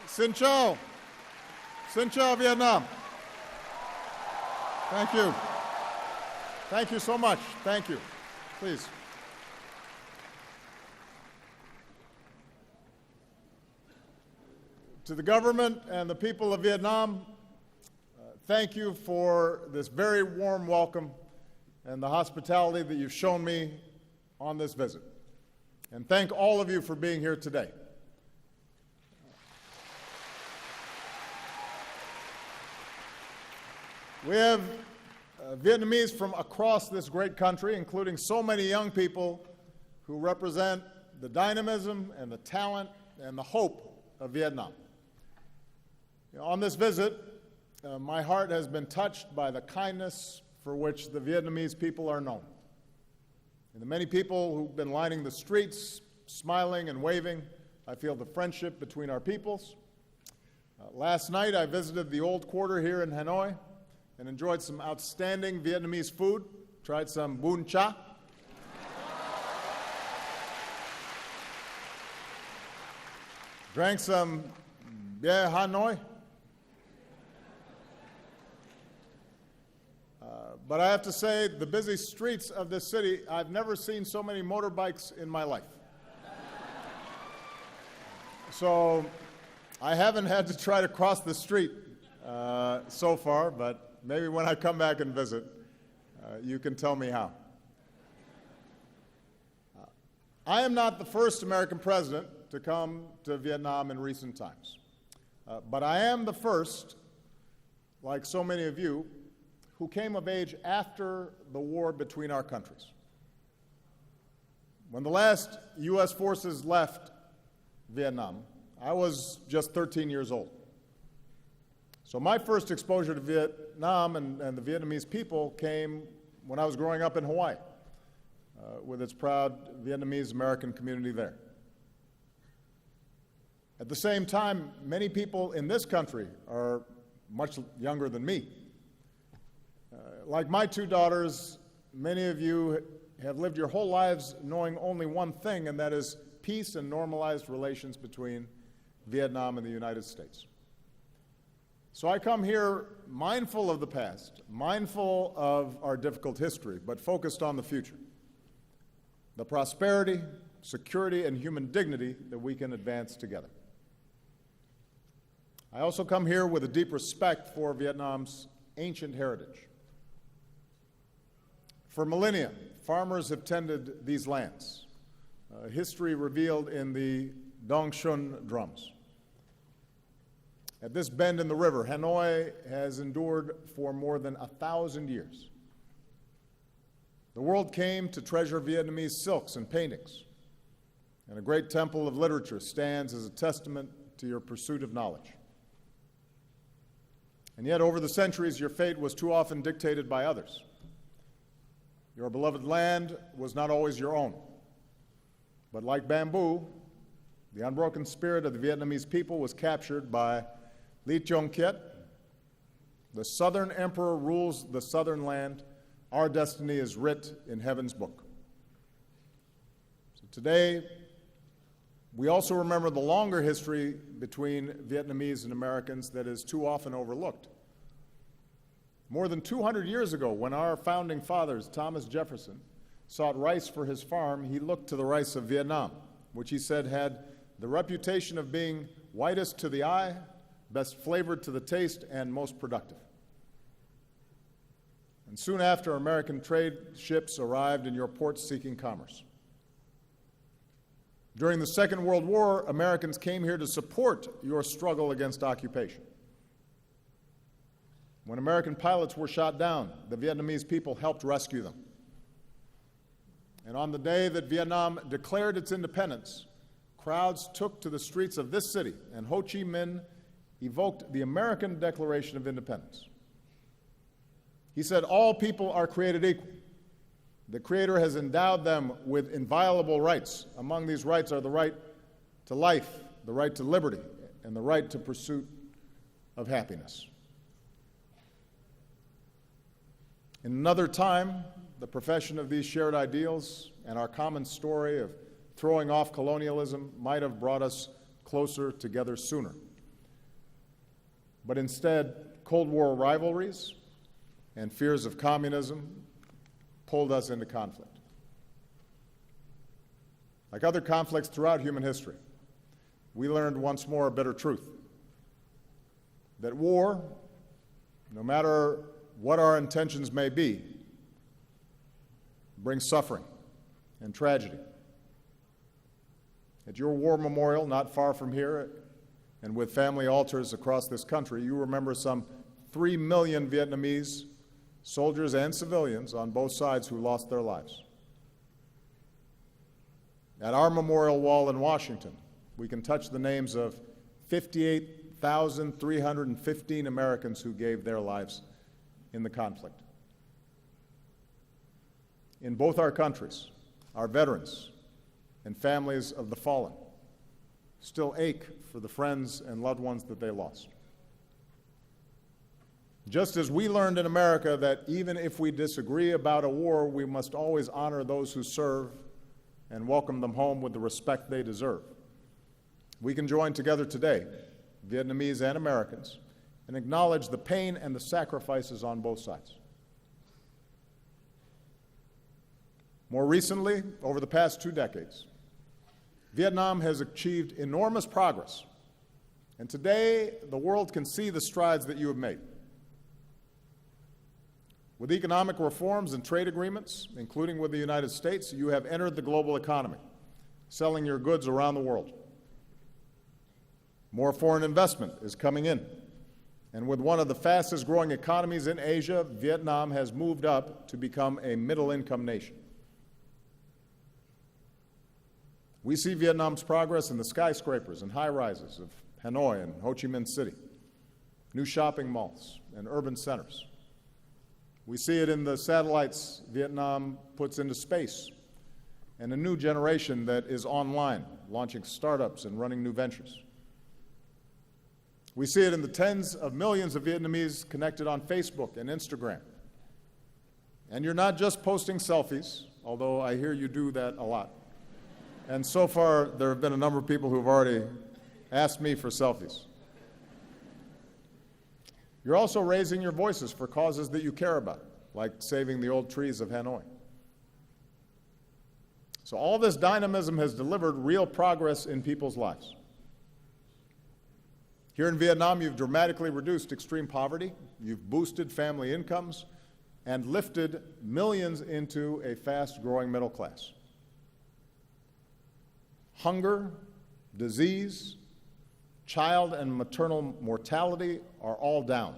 Xin chào. Xin chào Vietnam. Thank you. Thank you so much. Thank you. Please. To the government and the people of Vietnam, thank you for this very warm welcome and the hospitality that you've shown me on this visit. And thank all of you for being here today. We have Vietnamese from across this great country, including so many young people who represent the dynamism and the talent and the hope of Vietnam. On this visit, my heart has been touched by the kindness for which the Vietnamese people are known. And the many people who've been lining the streets, smiling and waving, I feel the friendship between our peoples. Last night, I visited the old quarter here in Hanoi and enjoyed some outstanding Vietnamese food, tried some bún cha. Drank some beer Hanoi. But I have to say, the busy streets of this city, I've never seen so many motorbikes in my life. So I haven't had to try to cross the street so far, but maybe when I come back and visit, you can tell me how. I am not the first American president to come to Vietnam in recent times, but I am the first, like so many of you, who came of age after the war between our countries. When the last U.S. forces left Vietnam, I was just 13 years old. So my first exposure to Vietnam and the Vietnamese people came when I was growing up in Hawaii, with its proud Vietnamese-American community there. At the same time, many people in this country are much younger than me. Like my two daughters, many of you have lived your whole lives knowing only one thing, and that is peace and normalized relations between Vietnam and the United States. So I come here mindful of the past, mindful of our difficult history, but focused on the future, the prosperity, security, and human dignity that we can advance together. I also come here with a deep respect for Vietnam's ancient heritage. For millennia, farmers have tended these lands, history revealed in the Dong Shun drums. At this bend in the river, Hanoi has endured for more than 1,000 years. The world came to treasure Vietnamese silks and paintings, and a great temple of literature stands as a testament to your pursuit of knowledge. And yet, over the centuries, your fate was too often dictated by others. Your beloved land was not always your own. But like bamboo, the unbroken spirit of the Vietnamese people was captured by Ly Chong Kiet. The Southern Emperor rules the southern land. Our destiny is writ in heaven's book. So today, we also remember the longer history between Vietnamese and Americans that is too often overlooked. More than 200 years ago, when our founding fathers, Thomas Jefferson, sought rice for his farm, he looked to the rice of Vietnam, which he said had the reputation of being whitest to the eye, best flavored to the taste, and most productive. And soon after, American trade ships arrived in your ports seeking commerce. During the Second World War, Americans came here to support your struggle against occupation. When American pilots were shot down, the Vietnamese people helped rescue them. And on the day that Vietnam declared its independence, crowds took to the streets of this city, and Ho Chi Minh evoked the American Declaration of Independence. He said, all people are created equal. The Creator has endowed them with inviolable rights. Among these rights are the right to life, the right to liberty, and the right to pursuit of happiness. In another time, the profession of these shared ideals and our common story of throwing off colonialism might have brought us closer together sooner. but instead Cold War rivalries and fears of communism pulled us into conflict. Like other conflicts throughout human history, we learned once more a bitter truth, that war, no matter what our intentions may be, brings suffering and tragedy. At your war memorial, not far from here, and with family altars across this country, you remember some 3 million Vietnamese soldiers and civilians on both sides who lost their lives. At our memorial wall in Washington, we can touch the names of 58,315 Americans who gave their lives in the conflict. In both our countries, our veterans and families of the fallen still ache for the friends and loved ones that they lost. Just as we learned in America that even if we disagree about a war, we must always honor those who serve and welcome them home with the respect they deserve, we can join together today, Vietnamese and Americans, and acknowledge the pain and the sacrifices on both sides. More recently, over the past 2 decades, Vietnam has achieved enormous progress, and today the world can see the strides that you have made. With economic reforms and trade agreements, including with the United States, you have entered the global economy, selling your goods around the world. More foreign investment is coming in, and with one of the fastest growing economies in Asia, Vietnam has moved up to become a middle-income nation. We see Vietnam's progress in the skyscrapers and high-rises of Hanoi and Ho Chi Minh City, new shopping malls and urban centers. We see it in the satellites Vietnam puts into space and a new generation that is online, launching startups and running new ventures. We see it in the tens of millions of Vietnamese connected on Facebook and Instagram. And you're not just posting selfies, although I hear you do that a lot. And so far, there have been a number of people who have already asked me for selfies. You're also raising your voices for causes that you care about, like saving the old trees of Hanoi. So all this dynamism has delivered real progress in people's lives. Here in Vietnam, you've dramatically reduced extreme poverty, you've boosted family incomes, and lifted millions into a fast-growing middle class. Hunger, disease, child and maternal mortality are all down.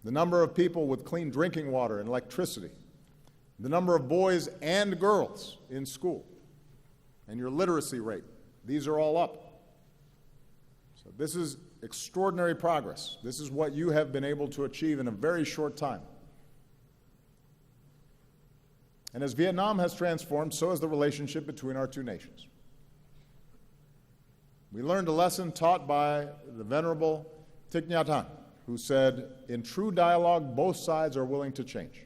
The number of people with clean drinking water and electricity, the number of boys and girls in school, and your literacy rate, these are all up. So this is extraordinary progress. This is what you have been able to achieve in a very short time. And as Vietnam has transformed, so has the relationship between our two nations. We learned a lesson taught by the Venerable Thich Nhat Hanh, who said, "In true dialogue, both sides are willing to change."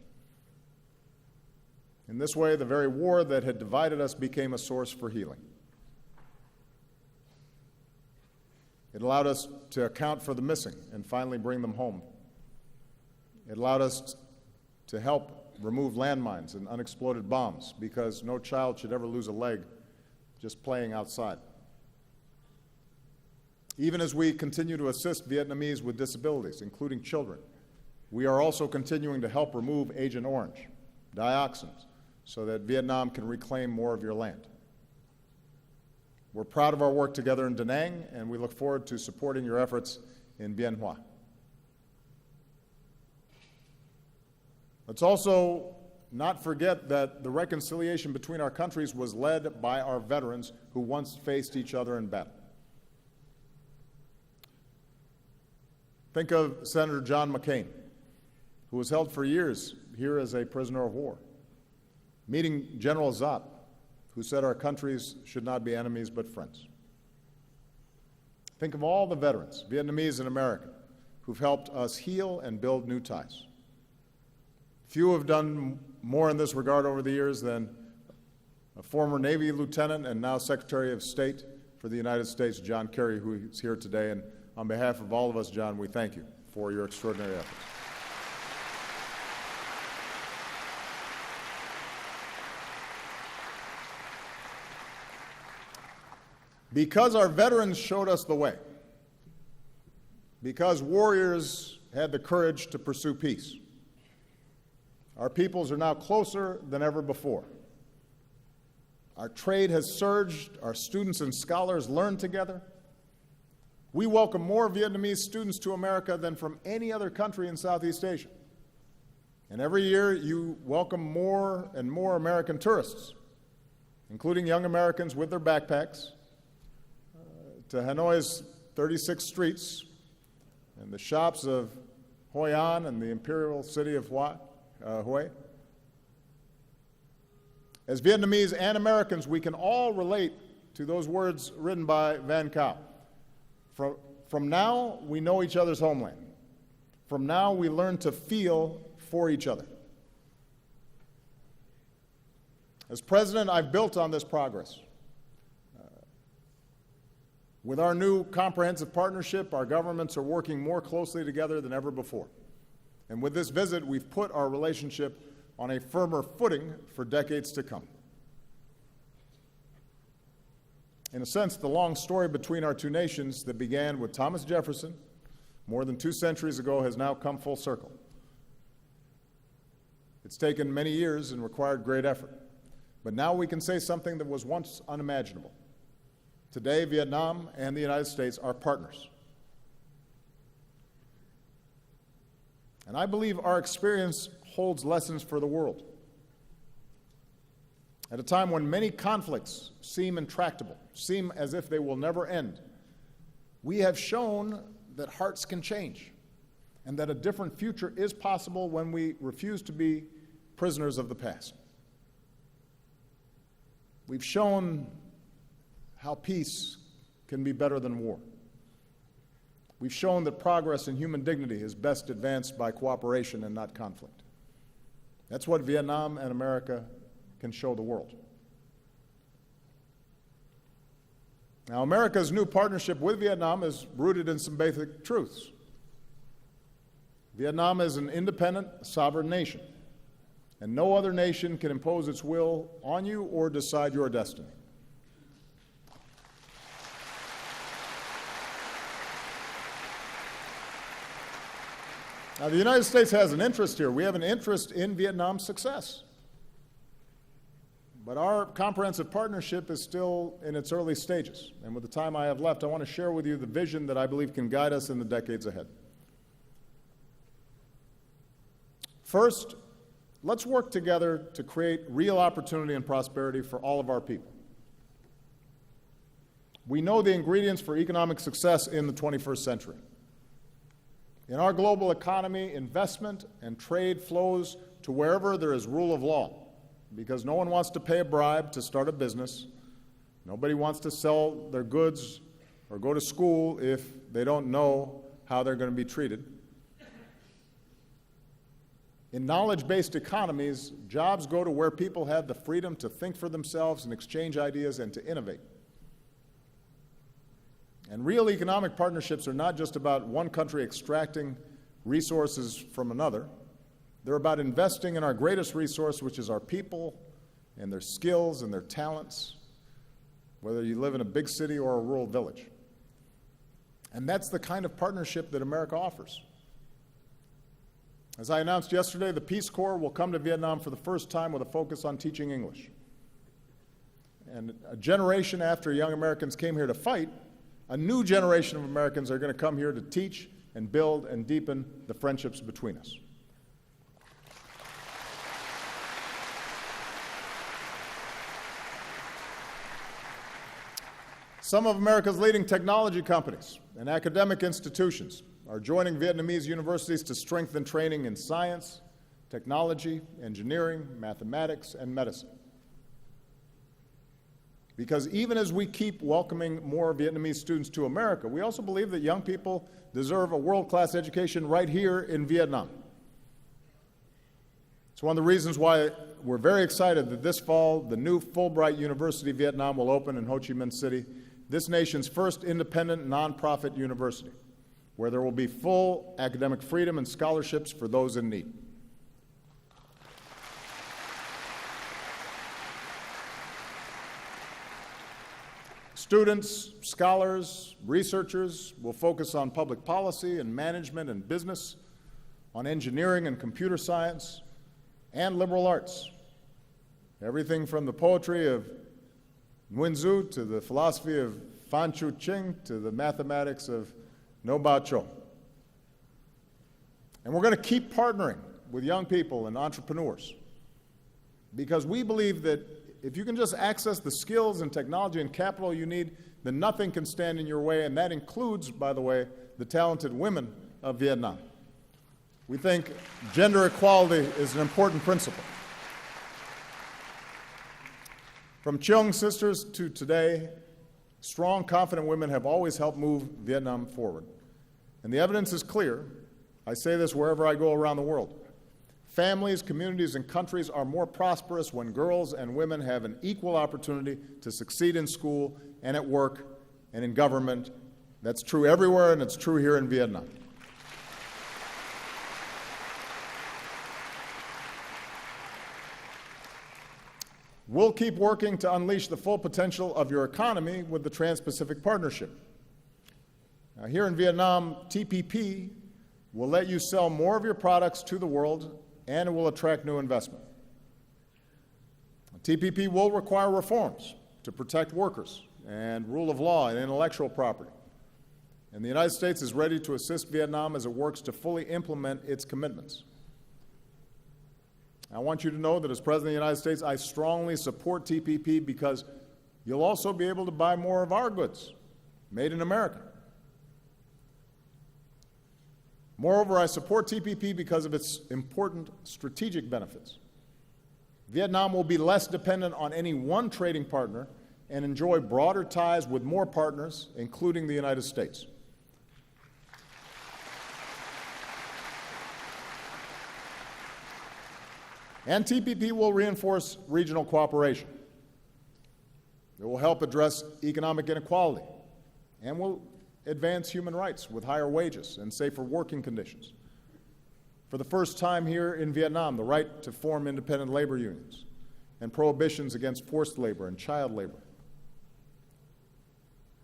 In this way, the very war that had divided us became a source for healing. It allowed us to account for the missing and finally bring them home. It allowed us to help remove landmines and unexploded bombs, because no child should ever lose a leg just playing outside. Even as we continue to assist Vietnamese with disabilities, including children, we are also continuing to help remove Agent Orange, dioxins, so that Vietnam can reclaim more of your land. We're proud of our work together in Da Nang, and we look forward to supporting your efforts in Bien Hoa. Let's also not forget that the reconciliation between our countries was led by our veterans who once faced each other in battle. Think of Senator John McCain, who was held for years here as a prisoner of war, meeting General Zap, who said our countries should not be enemies but friends. Think of all the veterans, Vietnamese and American, who've helped us heal and build new ties. Few have done more in this regard over the years than a former Navy lieutenant and now Secretary of State for the United States, John Kerry, who is here today, and on behalf of all of us, John, we thank you for your extraordinary efforts. Because our veterans showed us the way, because warriors had the courage to pursue peace, our peoples are now closer than ever before. Our trade has surged, our students and scholars learn together. We welcome more Vietnamese students to America than from any other country in Southeast Asia. And every year you welcome more and more American tourists, including young Americans with their backpacks, to Hanoi's 36 streets and the shops of Hoi An and the imperial city of Hue. As Vietnamese and Americans, we can all relate to those words written by Van Cao. From now, we know each other's homeland. From now, we learn to feel for each other. As president, I've built on this progress. With our new comprehensive partnership, our governments are working more closely together than ever before. And with this visit, we've put our relationship on a firmer footing for decades to come. In a sense, the long story between our two nations that began with Thomas Jefferson more than 2 centuries ago has now come full circle. It's taken many years and required great effort. But now we can say something that was once unimaginable. Today, Vietnam and the United States are partners. And I believe our experience holds lessons for the world. At a time when many conflicts seem intractable, seem as if they will never end, we have shown that hearts can change and that a different future is possible when we refuse to be prisoners of the past. We've shown how peace can be better than war. We've shown that progress in human dignity is best advanced by cooperation and not conflict. That's what Vietnam and America can show the world. Now, America's new partnership with Vietnam is rooted in some basic truths. Vietnam is an independent, sovereign nation, and no other nation can impose its will on you or decide your destiny. Now, the United States has an interest here. We have an interest in Vietnam's success. But our comprehensive partnership is still in its early stages. And with the time I have left, I want to share with you the vision that I believe can guide us in the decades ahead. First, let's work together to create real opportunity and prosperity for all of our people. We know the ingredients for economic success in the 21st century. In our global economy, investment and trade flows to wherever there is rule of law, because no one wants to pay a bribe to start a business. Nobody wants to sell their goods or go to school if they don't know how they're going to be treated. In knowledge-based economies, jobs go to where people have the freedom to think for themselves and exchange ideas and to innovate. And real economic partnerships are not just about one country extracting resources from another. They're about investing in our greatest resource, which is our people and their skills and their talents, whether you live in a big city or a rural village. And that's the kind of partnership that America offers. As I announced yesterday, the Peace Corps will come to Vietnam for the first time with a focus on teaching English. And a generation after young Americans came here to fight, a new generation of Americans are going to come here to teach and build and deepen the friendships between us. Some of America's leading technology companies and academic institutions are joining Vietnamese universities to strengthen training in science, technology, engineering, mathematics, and medicine. Because even as we keep welcoming more Vietnamese students to America, we also believe that young people deserve a world-class education right here in Vietnam. It's one of the reasons why we're very excited that this fall the new Fulbright University Vietnam will open in Ho Chi Minh City, this nation's first independent nonprofit university. where there will be full academic freedom and scholarships for those in need. Students, scholars, researchers will focus on public policy and management and business, on engineering and computer science, and liberal arts. Everything from the poetry of Nguyen Zu to the philosophy of Phan Chu Ching to the mathematics of No Bao Cho. And we're going to keep partnering with young people and entrepreneurs because we believe that if you can just access the skills and technology and capital you need, then nothing can stand in your way, and that includes, by the way, the talented women of Vietnam. We think gender equality is an important principle. From Cheong sisters to today, strong, confident women have always helped move Vietnam forward. And the evidence is clear. I say this wherever I go around the world. Families, communities, and countries are more prosperous when girls and women have an equal opportunity to succeed in school and at work and in government. That's true everywhere, and it's true here in Vietnam. We'll keep working to unleash the full potential of your economy with the Trans-Pacific Partnership. Now, here in Vietnam, TPP will let you sell more of your products to the world, and it will attract new investment. TPP will require reforms to protect workers and rule of law and intellectual property. And the United States is ready to assist Vietnam as it works to fully implement its commitments. I want you to know that as President of the United States, I strongly support TPP because you'll also be able to buy more of our goods, made in America. Moreover, I support TPP because of its important strategic benefits. Vietnam will be less dependent on any one trading partner and enjoy broader ties with more partners, including the United States. And TPP will reinforce regional cooperation. It will help address economic inequality and will advance human rights with higher wages and safer working conditions. For the first time here in Vietnam, the right to form independent labor unions and prohibitions against forced labor and child labor.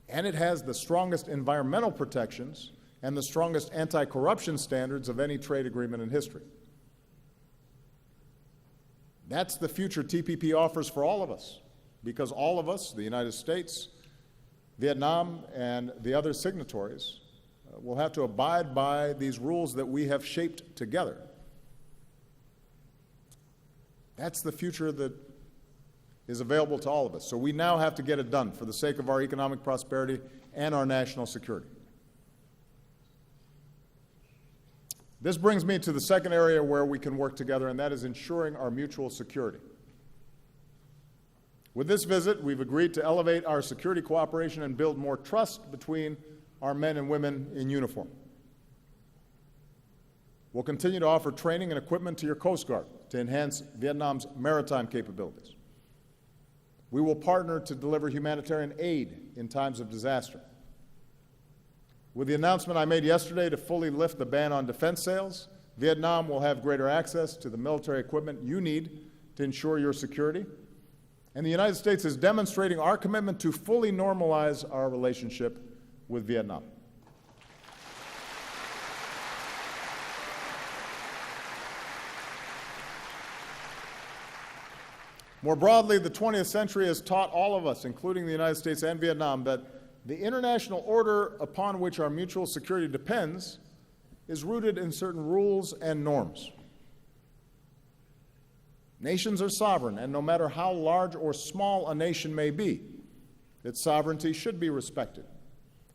And it has the strongest environmental protections and the strongest anti-corruption standards of any trade agreement in history. That's the future TPP offers for all of us, because all of us, the United States, Vietnam, and the other signatories, will have to abide by these rules that we have shaped together. That's the future that is available to all of us. So we now have to get it done for the sake of our economic prosperity and our national security. This brings me to the second area where we can work together, and that is ensuring our mutual security. With this visit, we've agreed to elevate our security cooperation and build more trust between our men and women in uniform. We'll continue to offer training and equipment to your Coast Guard to enhance Vietnam's maritime capabilities. We will partner to deliver humanitarian aid in times of disaster. With the announcement I made yesterday to fully lift the ban on defense sales, Vietnam will have greater access to the military equipment you need to ensure your security. And the United States is demonstrating our commitment to fully normalize our relationship with Vietnam. More broadly, the 20th century has taught all of us, including the United States and Vietnam, that the international order upon which our mutual security depends is rooted in certain rules and norms. Nations are sovereign, and no matter how large or small a nation may be, its sovereignty should be respected,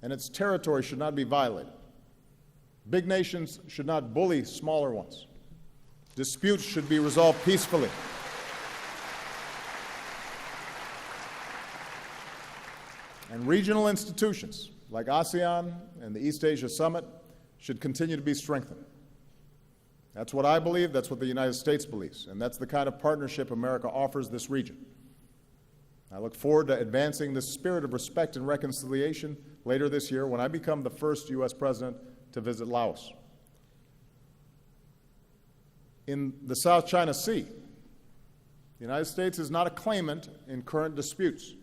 and its territory should not be violated. Big nations should not bully smaller ones. Disputes should be resolved peacefully. And regional institutions like ASEAN and the East Asia Summit should continue to be strengthened. That's what I believe, that's what the United States believes, and that's the kind of partnership America offers this region. I look forward to advancing this spirit of respect and reconciliation later this year when I become the first U.S. president to visit Laos. In the South China Sea, the United States is not a claimant in current disputes,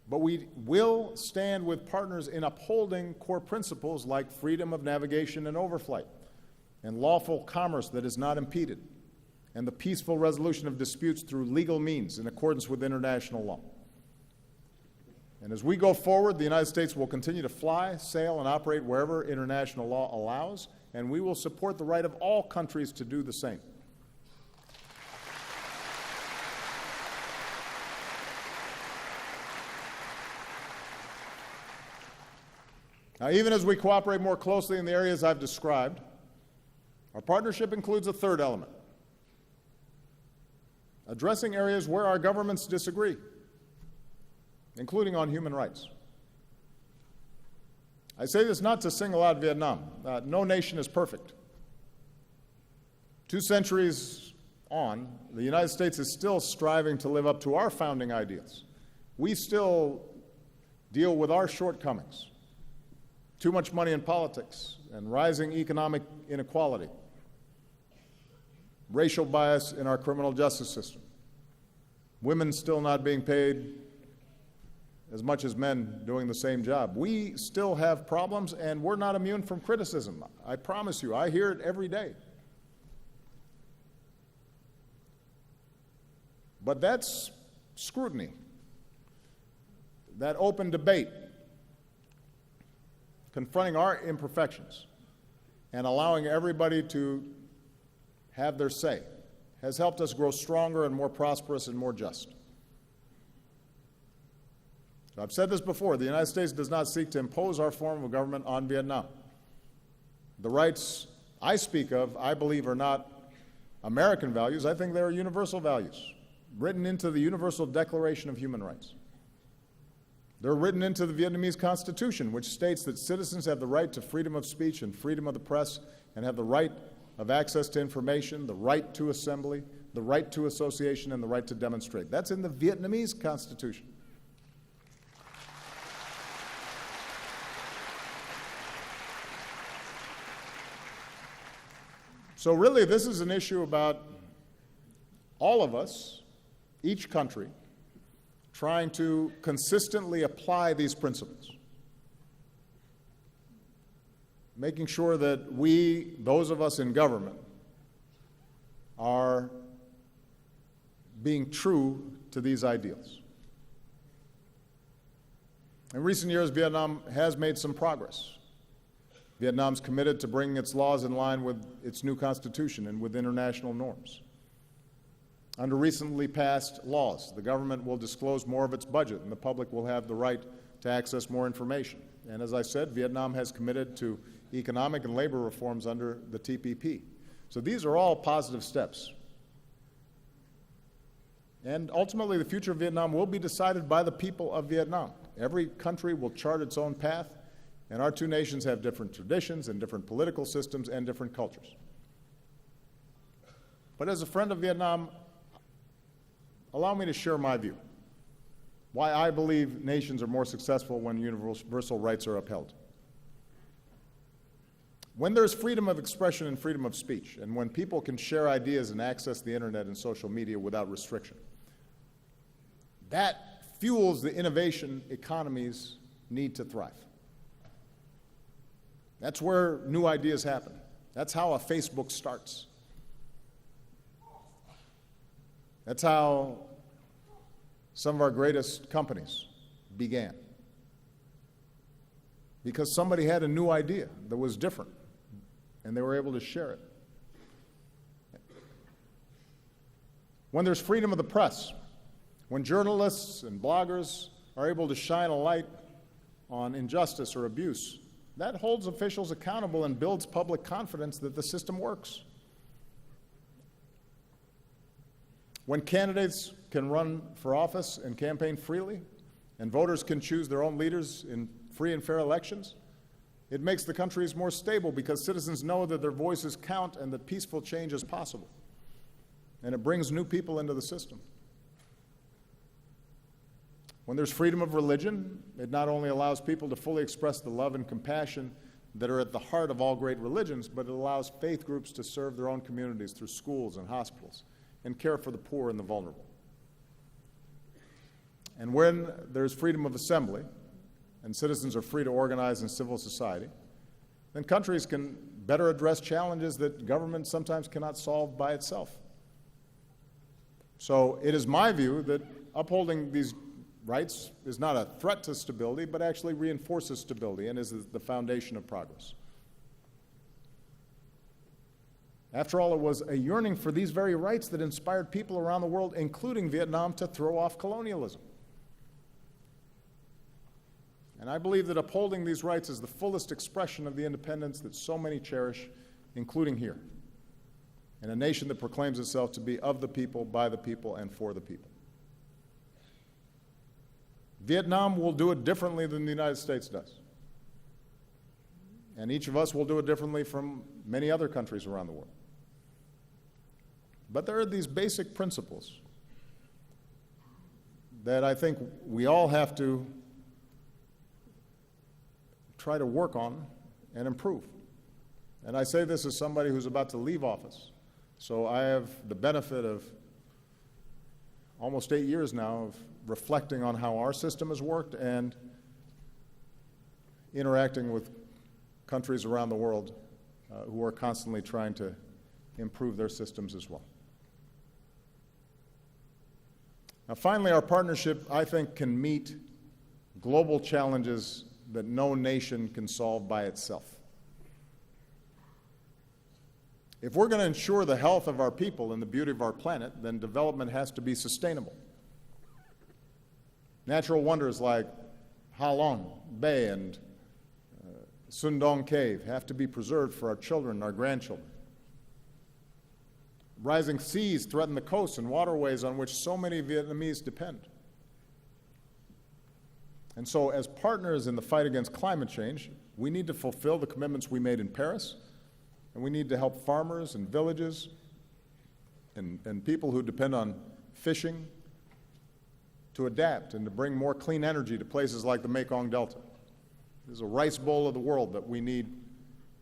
but we will stand with partners in upholding core principles like freedom of navigation and overflight, and lawful commerce that is not impeded, and the peaceful resolution of disputes through legal means in accordance with international law. And as we go forward, the United States will continue to fly, sail, and operate wherever international law allows, and we will support the right of all countries to do the same. Now, even as we cooperate more closely in the areas I've described, our partnership includes a third element: addressing areas where our governments disagree, including on human rights. I say this not to single out Vietnam. No nation is perfect. 2 centuries on, the United States is still striving to live up to our founding ideals. We still deal with our shortcomings: too much money in politics and rising economic inequality, racial bias in our criminal justice system, women still not being paid as much as men doing the same job. We still have problems, and we're not immune from criticism. I promise you, I hear it every day. But that's scrutiny, that open debate, confronting our imperfections and allowing everybody to have their say, has helped us grow stronger and more prosperous and more just. So I've said this before: the United States does not seek to impose our form of government on Vietnam. The rights I speak of, I believe, are not American values. I think they are universal values, written into the Universal Declaration of Human Rights. They're written into the Vietnamese Constitution, which states that citizens have the right to freedom of speech and freedom of the press, and have the right of access to information, the right to assembly, the right to association, and the right to demonstrate. That's in the Vietnamese Constitution. So really, this is an issue about all of us, each country, trying to consistently apply these principles, making sure that we, those of us in government, are being true to these ideals. In recent years, Vietnam has made some progress. Vietnam's committed to bringing its laws in line with its new constitution and with international norms. Under recently passed laws, the government will disclose more of its budget, and the public will have the right to access more information. And as I said, Vietnam has committed to economic and labor reforms under the TPP. So these are all positive steps. And ultimately, the future of Vietnam will be decided by the people of Vietnam. Every country will chart its own path, and our two nations have different traditions and different political systems and different cultures. But as a friend of Vietnam, allow me to share my view, why I believe nations are more successful when universal rights are upheld. When there's freedom of expression and freedom of speech, and when people can share ideas and access the internet and social media without restriction, that fuels the innovation economies need to thrive. That's where new ideas happen. That's how a Facebook starts. That's how some of our greatest companies began. Because somebody had a new idea that was different, and they were able to share it. When there's freedom of the press, when journalists and bloggers are able to shine a light on injustice or abuse, that holds officials accountable and builds public confidence that the system works. When candidates can run for office and campaign freely, and voters can choose their own leaders in free and fair elections, it makes the countries more stable because citizens know that their voices count and that peaceful change is possible. And it brings new people into the system. When there's freedom of religion, it not only allows people to fully express the love and compassion that are at the heart of all great religions, but it allows faith groups to serve their own communities through schools and hospitals and care for the poor and the vulnerable. And when there's freedom of assembly and citizens are free to organize in civil society, then countries can better address challenges that government sometimes cannot solve by itself. So it is my view that upholding these rights is not a threat to stability, but actually reinforces stability and is the foundation of progress. After all, it was a yearning for these very rights that inspired people around the world, including Vietnam, to throw off colonialism. And I believe that upholding these rights is the fullest expression of the independence that so many cherish, including here, in a nation that proclaims itself to be of the people, by the people, and for the people. Vietnam will do it differently than the United States does. And each of us will do it differently from many other countries around the world. But there are these basic principles that I think we all have to try to work on and improve. And I say this as somebody who's about to leave office. So I have the benefit of almost 8 years now of reflecting on how our system has worked and interacting with countries around the world who are constantly trying to improve their systems as well. Now, finally, our partnership, I think, can meet global challenges that no nation can solve by itself. If we're going to ensure the health of our people and the beauty of our planet, then development has to be sustainable. Natural wonders like Ha Long Bay and Sun Dong Cave have to be preserved for our children and our grandchildren. Rising seas threaten the coasts and waterways on which so many Vietnamese depend. And so, as partners in the fight against climate change, we need to fulfill the commitments we made in Paris, and we need to help farmers and villages and people who depend on fishing to adapt and to bring more clean energy to places like the Mekong Delta. This is a rice bowl of the world that we need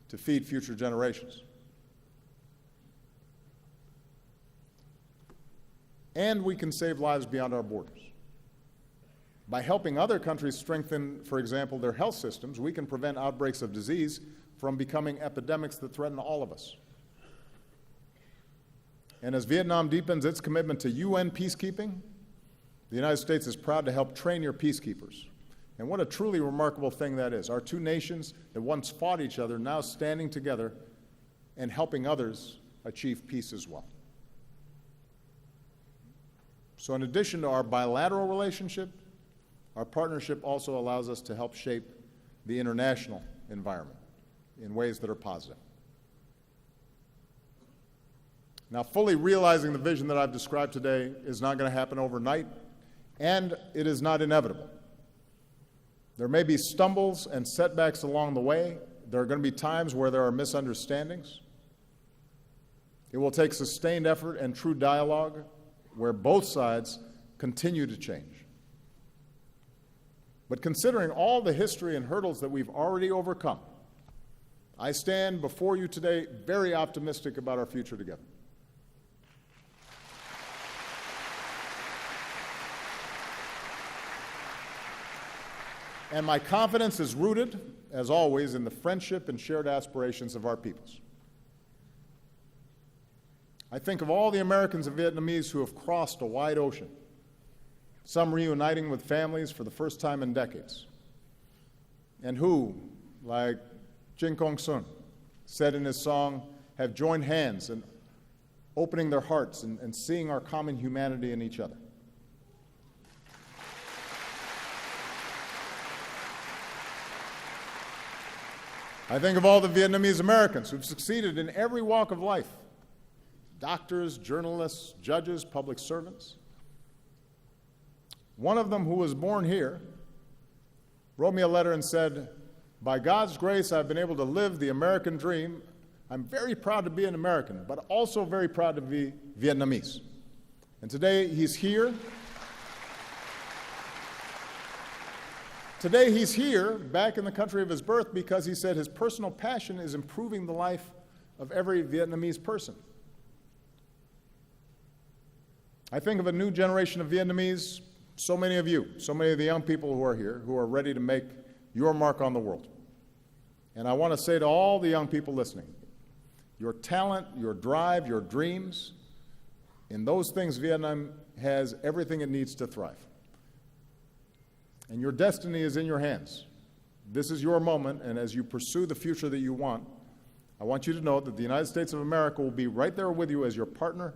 to feed future generations. And we can save lives beyond our borders. By helping other countries strengthen, for example, their health systems, we can prevent outbreaks of disease from becoming epidemics that threaten all of us. And as Vietnam deepens its commitment to UN peacekeeping, the United States is proud to help train your peacekeepers. And what a truly remarkable thing that is. Our two nations that once fought each other now standing together and helping others achieve peace as well. So in addition to our bilateral relationship, our partnership also allows us to help shape the international environment in ways that are positive. Now, fully realizing the vision that I've described today is not going to happen overnight, and it is not inevitable. There may be stumbles and setbacks along the way. There are going to be times where there are misunderstandings. It will take sustained effort and true dialogue where both sides continue to change. But considering all the history and hurdles that we've already overcome, I stand before you today very optimistic about our future together. And my confidence is rooted, as always, in the friendship and shared aspirations of our peoples. I think of all the Americans and Vietnamese who have crossed a wide ocean, some reuniting with families for the first time in decades, and who, like Jin Kong Sun said in his song, have joined hands in opening their hearts and seeing our common humanity in each other. I think of all the Vietnamese Americans who've succeeded in every walk of life: doctors, journalists, judges, public servants. One of them, who was born here, wrote me a letter and said, "By God's grace, I've been able to live the American dream. I'm very proud to be an American, but also very proud to be Vietnamese." And today he's here Today he's here, back in the country of his birth, because he said his personal passion is improving the life of every Vietnamese person. I think of a new generation of Vietnamese, so many of you, so many of the young people who are here, who are ready to make your mark on the world. And I want to say to all the young people listening, your talent, your drive, your dreams, in those things Vietnam has everything it needs to thrive. And your destiny is in your hands. This is your moment, and as you pursue the future that you want, I want you to know that the United States of America will be right there with you as your partner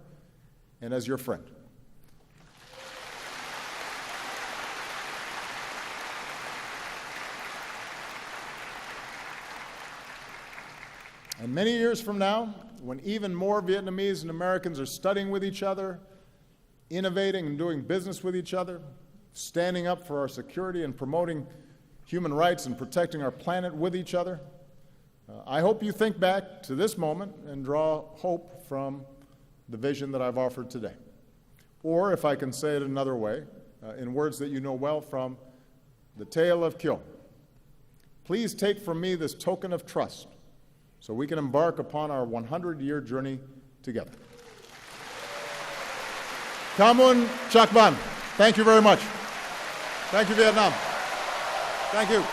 and as your friend. And many years from now, when even more Vietnamese and Americans are studying with each other, innovating and doing business with each other, standing up for our security and promoting human rights and protecting our planet with each other, I hope you think back to this moment and draw hope from the vision that I've offered today. Or, if I can say it another way, in words that you know well from the tale of Kieu, please take from me this token of trust so we can embark upon our 100-year journey together. Kamun Chak Van. Thank you very much. Thank you, Vietnam. Thank you.